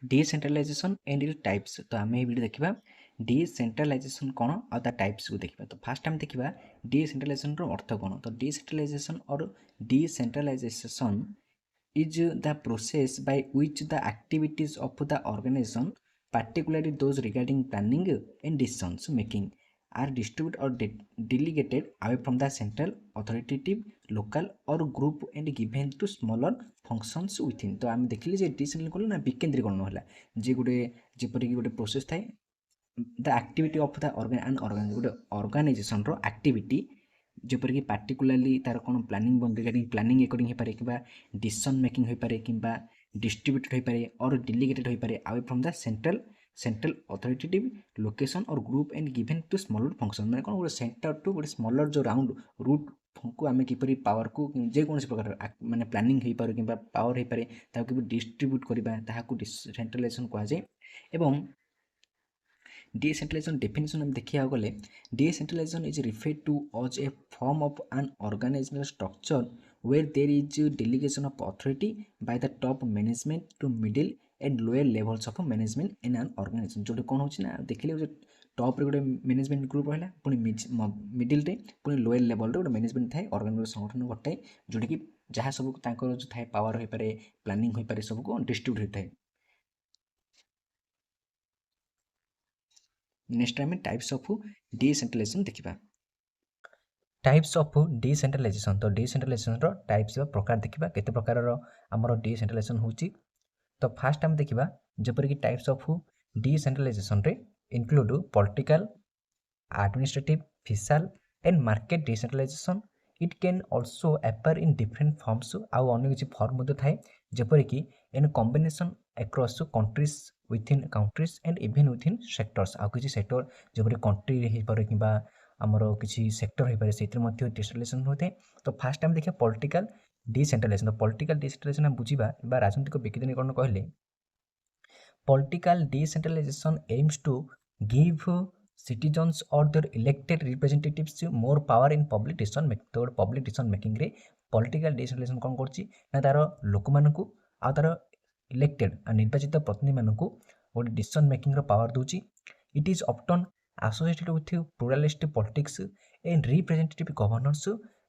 Decentralisation and its types. तो आम video देखा डिसेंट्रलाइजेशन कौन और ता टाइप्स को देखा। तो फास्ट आम देखा डिसेंट्रलाइजेशन अर्थ कौन। तो डिसेंट्रलाइजेशन और decentralisation is the process by which the activities of the organization, particularly those regarding planning and decisions making, are distributed or delegated away from the central authoritative local or group and given to smaller functions within। तो आम देखिले जे decentralisation ना विकेंद्रीकरण होला जे गोटे जेपरिक गोटे process थाए the activity of the organization गोटे ऑर्गेनाइजेशन रो एक्टिविटी जेपरिक पार्टिकुलाली तार कौन प्लानिंग रिगार्डिंग प्लानिंग अकॉर्डिंग हो पारे कि डिसीजन मेकिंग हो पारे कि डिस्ट्रीब्यूटेड हो पारे और डिलीगेटेड हो पारे away from the central authoritative location और group and given to smaller function मैंने कौन गोटे सेंटर टू गोटे स्मॉलर जो राउंड रूट को आम किपरि पावर को जेकोसी प्रकार माने प्लानिंग हो पारे कि पावर हो पारे ताकि डिस्ट्रीब्यूट करबा ताहाकू डिसेंट्रलाइजेशन कहा जाए। एवं डिसेंट्रलाइजेशन डेफिनेशन हम देखिया गले decentralization is referred to as a form of an organizational structure where there is delegation of authority by the top management to middle and lower levels of management in an organization. जो कौन हो देखिले top रे गोटे management group रहा पुणी middle रे पुणी लोअर लेवल रे गोटे मैनेजमेंट थाए ऑर्गेनाइजेशन संगठन घटाए जोटा कि जहाँ सब जो थाए पावर हो पारे प्लानिंग हो पारे सबको डिस्ट्रीब्यूट होता है। नेक्स्ट आम टाइप्स ऑफ डिसेंट्रलाइजेशन देखा। टाइप्स ऑफ डिसेंट्रलाइजेशन तो डिसेंट्रलाइजेशन टाइप्स प्रकार देखा केते प्रकार आमर डिसेंट्रलाइजेशन होची। तो फास्ट आम देखा जपरिक टाइप्स ऑफ डिसेंट्रलाइजेशन रे include political administrative fiscal and market decentralisation. It can also appear in different forms आउ अन्य किसी फॉर्म थाए जपरिक in combination across countries within countries and even within sectors आउ किसी सेक्टर जपरि कंट्री हो पारे कि आमर किसी सेक्टर हो पारे से डिसेंट्रलाइजेशन होता है। तो फास्ट टाइम देखिए पॉलिटिकल डिसेंट्रलाइजेशन। तो पॉलिटिकल डिसेंट्रलाइजेशन बुझा राजनीतिक विकेंद्रीकरण कहले political decentralization aims to give citizens or their elected representatives more power in public decision making। तो पब्लिक डिसीजन मेकिंग रे पॉलिटिकल डिसेंट्रलाइजेशन कौन करछि ना तार लोक मानकू आ तार इलेक्टेड निर्वाचित प्रतिनिधि मानकू गोटे डिसीजन मेकिंग रो पावर दूची। It is often associated with pluralistic politics and representative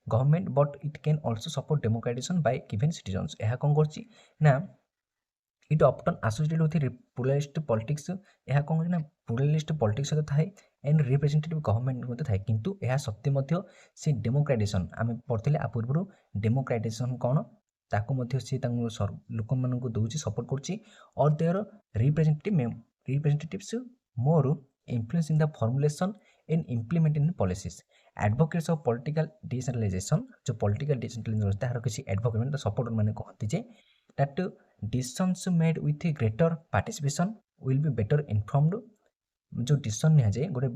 government but it can also support democratisation by given citizens. यह कौन करछि ना it often associated with pluralistic politics. यह कौन ना प्लुरालिस्ट पॉलिटिक्स सहित थाए एंड रिप्रेजेंटेटिव गवर्नमेंट थाए किंतु यह सत्य से डेमोक्रेटाइजेशन आम पढ़ते आ पूर्व डेमोक्रेटाइजेशन कौन ताकू सी लोक मान दूसरी सपोर्ट कर और their representatives more influence in the formulation and implement in policies. Advocates of political decentralisation जो पॉलिटिकल डिसेंट्रलाइजेशन तार किसी एडवोकेट सपोर्ट मैंने कहते हैं that decisions made with greater participation will be better informed. जो डिसीजन नि जाए गोटे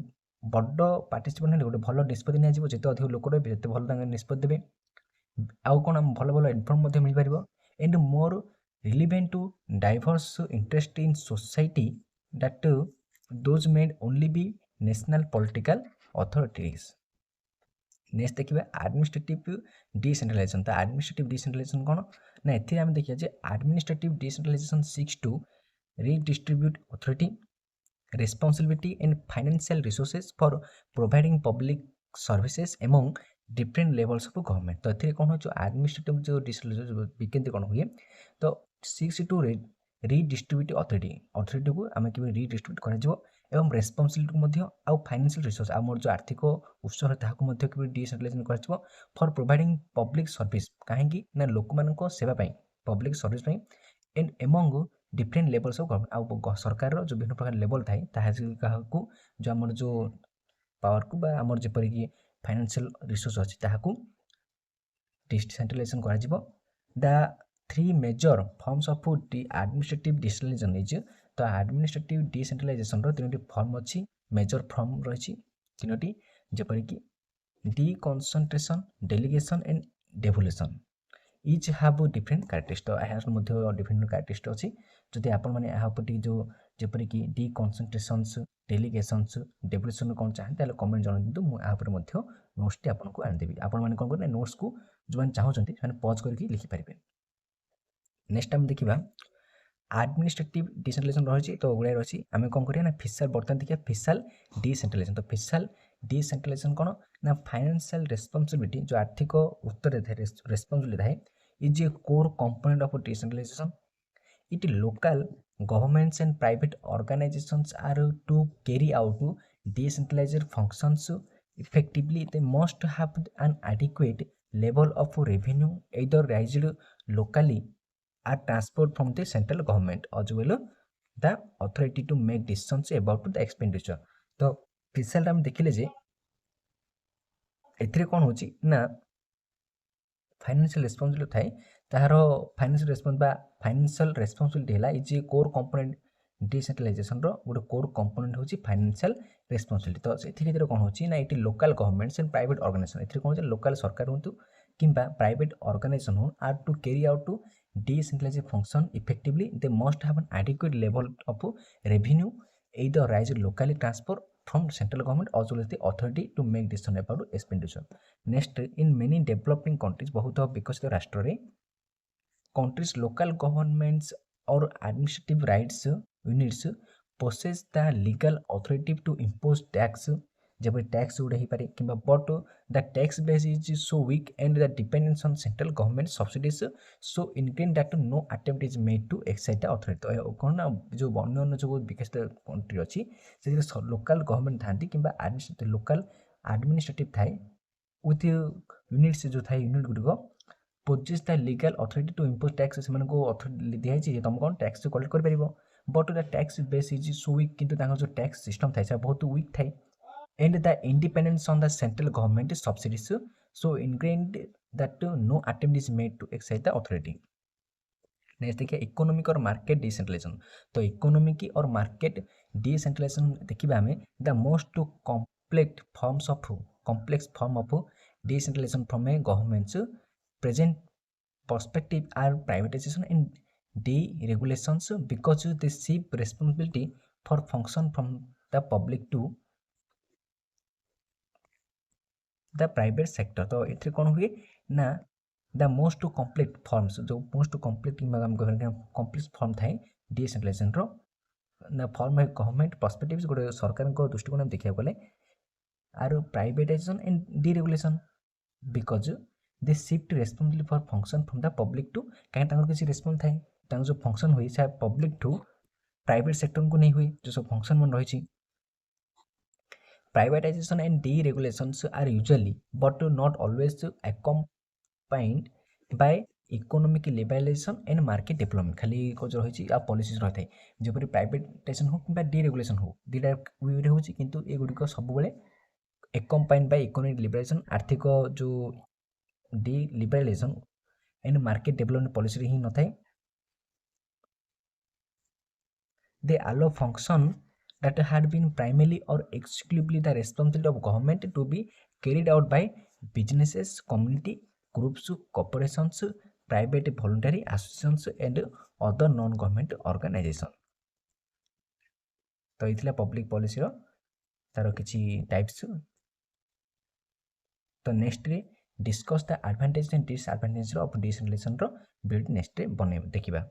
बड़ पार्टिसिपेंट हेल्ले गोटे भल निष्पत्ति नि जिते अधिक लोक रही जिते भल निष्पत्ति देवे आउ कौन भल भल इनफॉर्म मिल पार and more relevant to diverse interest in society that those made only be national political authorities. Next देखिए एडमिनिस्ट्रेटिव डिसेंट्रलाइजेशन। तो एडमिनिस्ट्रेटिव डिसेंट्रलाइजेशन कौन ना एम देखिए जे administrative decentralisation seeks to redistribute authority responsibility and financial resources for providing public services among different levels of government। तो एथिरे कौन हो एडमिनिस्ट्रेटिव जो विकेंद्रीकरण हुए तो 6 टू रीडिस्ट्रीब्यूट अथॉरिटी को आम कि रीडिस्ट्रीब्यूट कर रेस्पॉन्सिबिलिटी आउ फाइनेंशियल रिसोर्स आम जो आर्थिक उत्स कि डिसेंट्रलाइजेशन कर फॉर प्रोवाइडिंग पब्लिक सर्विस कहीं ना लोक मान सेवा public service and among different levels of government आउ सरकार जो विभिन्न प्रकार लेवल थाए ताकू जो आम जो पावर को आम जपरिक फाइनेंशियल रिसोर्स अच्छी ताकू डिसेंट्रलाइजेशन कर the three major forms of administrative decentralisation is. तो एडमिनिस्ट्रेटिव डिसेंट्रलाइजेशन तीन फॉर्म अच्छी मेजर फॉर्म रही तीन जपरिक deconcentration delegation and devolution each have different characteristics different characteristics अच्छी। जदि आपण मैंने यहाँ जो जपरिक डिकनसेंट्रेशंस डेलीगेशंस डेवोल्यूशन कौन चाहते हैं कमेंट जन दिंतु मुझे नोट्स आपको आनीदेवी आपण मैंने कौन करें नोट्स को जो मैंने चाहते हैं पॉज करके लिखिपारे। नेक्स्ट टाइम देखा आडमिनिस्ट्रेटिव डिसेंट्रलाइजेशन रही तो गुड़ाए रही आम कौन करिया ना फिस्काल बर्तमान देखिए फिस्काल डिसेंट्रलाइजेशन तो फिस्काल डिसेंट्रलाइजेशन कौन ना फाइनेंशियल रेस्पॉन्सिबिलिटी जो आर्थिक उत्तर रेस्पॉन्सिबिलिटी थाए is a core component of decentralization it local governments and private organizations are to carry out decentralized functions effectively. They must have an adequate level of revenue either raised locally or transferred from the central government as well the authority to make decisions about the expenditure. तो फिशल हम देखिले जे एथिरे कोन होची ना financial responsibility थाए तार financial responsibility है is a core component decentralisation गोटे कोर कंपोनेंट होची फाइनेंशियल रेस्पॉन्सिबिलिटी तो से कौन होची ना ये local governments and private organisation एथिरे कौन लोकल सरकार हूँ किंबा प्राइवेट ऑर्गेनाइजेशन हो are to carry out to decentralise function effectively they must have an adequate level of revenue either rise locally transfer from central government as well as the authority to make decision about expenditure. Next, in many developing countries बहुत विकसित राष्ट्र रे countries local governments or administrative rights units possess the legal authority to impose tax जब tax गुड़ा हो पारे कि but the tax base is so weak and the dependence on central government subsidies so ingrained that no attempt is made to exercise the authority तो कौन ना जो अन्य जो विकसित कंट्री अच्छी से लोकल गवर्नमेंट था कि लोकल एडमिनिस्ट्रेटिव थाए विथ यूनिट्स जो थाए यूनिट गुड़िक possess the legal authority to impose tax से अथॉरिटी दिखाई तुम कौन टैक्स कलेक्ट कर but the tax base is so weak कि जो टैक्स सिस्टम थाए बहुत वीक थाए and the independence on the central government subsidies so ingrained that no attempt is made to exercise the authority. Next देखिए economic और market decentralization तो economic और market decentralization देखिए आम the most complex form of decentralization from a governments present perspective are privatization and deregulations because they shift responsibility for function from the public to the private sector तो ये कौन हुए ना the most complete forms जो most complete complete form थाए decentralization ना form है government perspective गोटे सरकार दृष्टिकोण देखा गले are privatization and deregulation because they shift responsibility for function from the public to कहीं किसी रेस्पॉन्स थाए जो फंक्शन हुए से पब्लिक टू प्राइवेट सेक्टर को नहीं हुए जो सब फंक्शन मन रही privatization and deregulations are usually but not always accompanied by economic liberalization and market development खाली जो रही पॉलिसीज रही है जपरी प्राइवेटाइजेशन हो कि डिरेगुलेशन हो दुटा वे हो किंतु ये गुड़िक सब accompanied by economic liberalization आर्थिक जो डिलिबरालाइजेशन एंड मार्केट डेवलपमेंट पॉलिसी ही न थाए they allow function that had been primarily or exclusively the responsibility of government to be carried out by businesses, community groups, corporations, private voluntary associations and other non-government organizations. तो ये public policy तार किसी types तो next discuss the advantage and disadvantage of decentralization video next बने देखिबा।